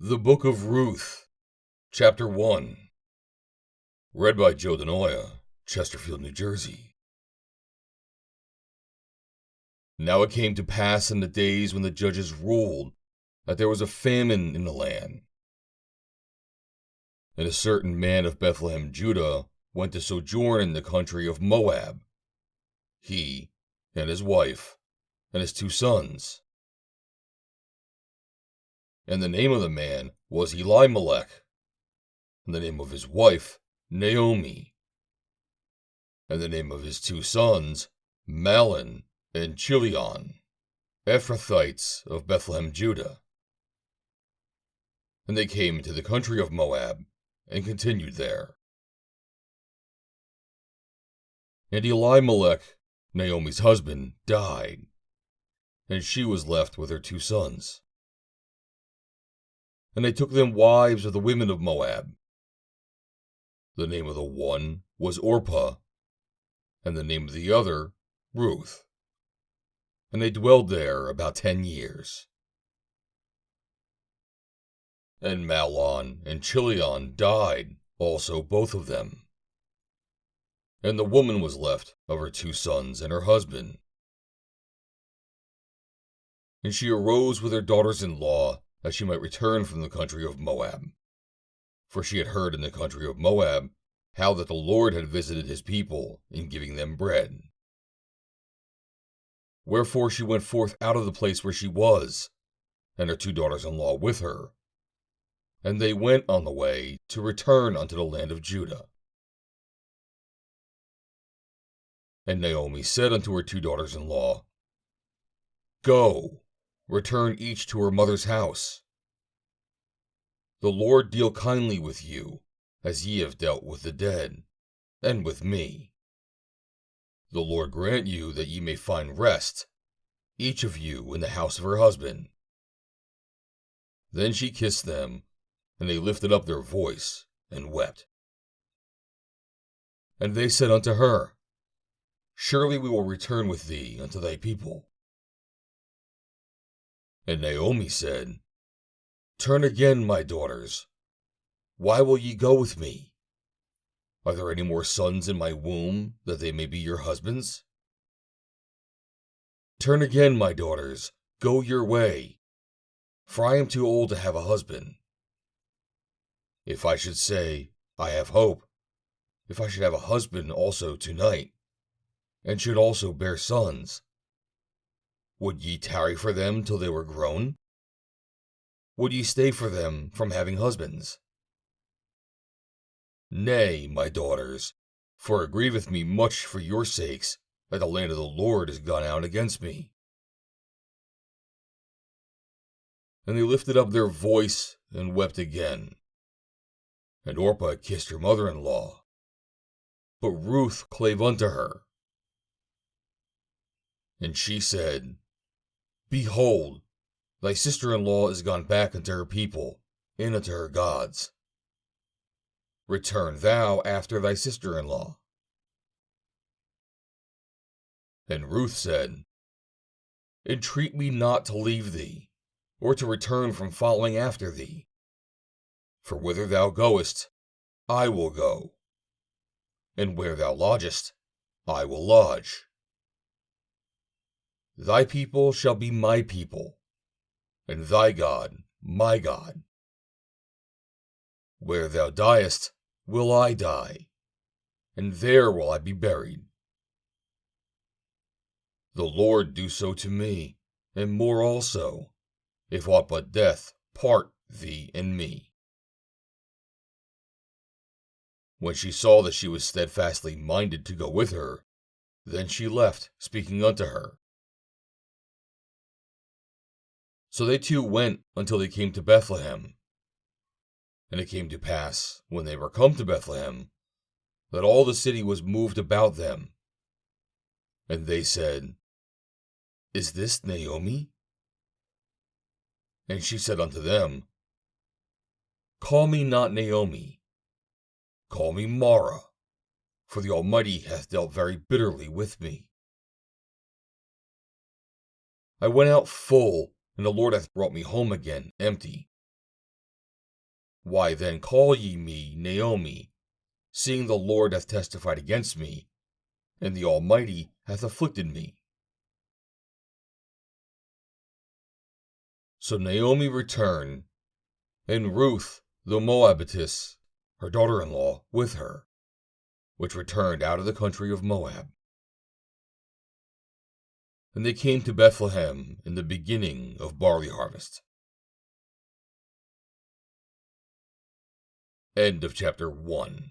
The Book of Ruth, Chapter 1. Read by Joe DeNoia, Chesterfield, New Jersey. Now it came to pass in the days when the judges ruled that there was a famine in the land. And a certain man of Bethlehemjudah went to sojourn in the country of Moab, he and his wife and his 2 sons. And the name of the man was Elimelech, and the name of his wife Naomi, and the name of his 2 sons Mahlon and Chilion, Ephrathites of Bethlehemjudah. And they came into the country of Moab, and continued there. And Elimelech, Naomi's husband, died, and she was left with her 2 sons. And they took them wives of the women of Moab. The name of the one was Orpah, and the name of the other Ruth. And they dwelled there about 10 years. And Mahlon and Chilion died, also both of them. And the woman was left of her 2 sons and her husband. And she arose with her daughters-in-law, that she might return from the country of Moab. For she had heard in the country of Moab how that the Lord had visited his people in giving them bread. Wherefore she went forth out of the place where she was, and her 2 daughters-in-law with her. And they went on the way to return unto the land of Judah. And Naomi said unto her 2 daughters-in-law, Go, return each to her mother's house. The Lord deal kindly with you, as ye have dealt with the dead, and with me. The Lord grant you that ye may find rest, each of you in the house of her husband. Then she kissed them, and they lifted up their voice, and wept. And they said unto her, Surely we will return with thee unto thy people. And Naomi said, Turn again, my daughters. Why will ye go with me? Are there any more sons in my womb, that they may be your husbands? Turn again, my daughters, go your way, for I am too old to have a husband. If I should say, I have hope, if I should have a husband also tonight, and should also bear sons, would ye tarry for them till they were grown? Would ye stay for them from having husbands? Nay, my daughters, for it grieveth me much for your sakes that the land of the Lord is gone out against me. And they lifted up their voice and wept again. And Orpah kissed her mother-in-law, but Ruth clave unto her. And she said, Behold, thy sister-in-law is gone back unto her people, and unto her gods. Return thou after thy sister-in-law. And Ruth said, Entreat me not to leave thee, or to return from following after thee. For whither thou goest, I will go, and where thou lodgest, I will lodge. Thy people shall be my people, and thy God my God. Where thou diest, will I die, and there will I be buried. The Lord do so to me, and more also, if aught but death part thee and me. When she saw that she was steadfastly minded to go with her, then she left, speaking unto her. So they 2 went until they came to Bethlehem. And it came to pass, when they were come to Bethlehem, that all the city was moved about them. And they said, Is this Naomi? And she said unto them, Call me not Naomi, call me Mara, for the Almighty hath dealt very bitterly with me. I went out full, and the Lord hath brought me home again empty. Why then call ye me Naomi, seeing the Lord hath testified against me, and the Almighty hath afflicted me? So Naomi returned, and Ruth the Moabitess, her daughter-in-law, with her, which returned out of the country of Moab. And they came to Bethlehem in the beginning of barley harvest. End of chapter 1.